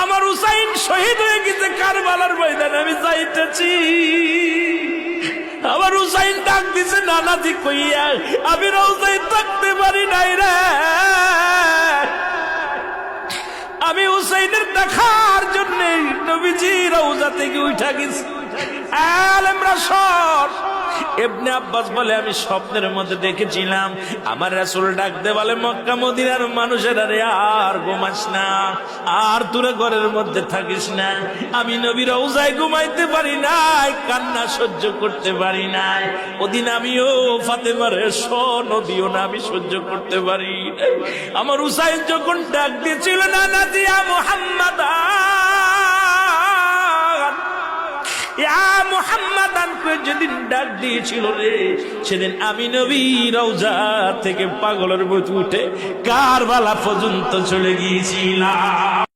আমার হুসাইন শহীদ হয়ে গেছে কারবালার ময়দানে, আমি যাইতেছি। আমার হুসাইন ডাক দিছে নানাজি কইয়া, আমি রওজায় থাকতে পারি নাই রে, আমি হুসাইনের দেখার জন্য নবীজি রওজা থেকে উঠা গেছি। আলেমরা সর। ইবনে আব্বাস বলে আমি স্বপ্নের মধ্যে দেখেছিলাম আমার রাসূল ডাকতে বলে, মক্কা মদিনার মানুষেরা রে আর ঘুমাস না, আর তোরা ঘরের মধ্যে থাকিস না। আমি নবী রওজায় ঘুমাইতে পারি নাই, কান্না সহ্য করতে পারি নাই। ওদিন আমিও ফাতেমার নদীও না আমি সহ্য করতে পারি। আমার হুসাইন যখন ডাক দিয়েছিল না নাজিয়া মুহাম্মাদ মুহাম্মাদান করে যেদিন ডাক দিয়েছিল রে, সেদিন আমি নবী রওজা থেকে পাগলের মতো উঠে কারবালা পর্যন্ত চলে গিয়েছিলাম।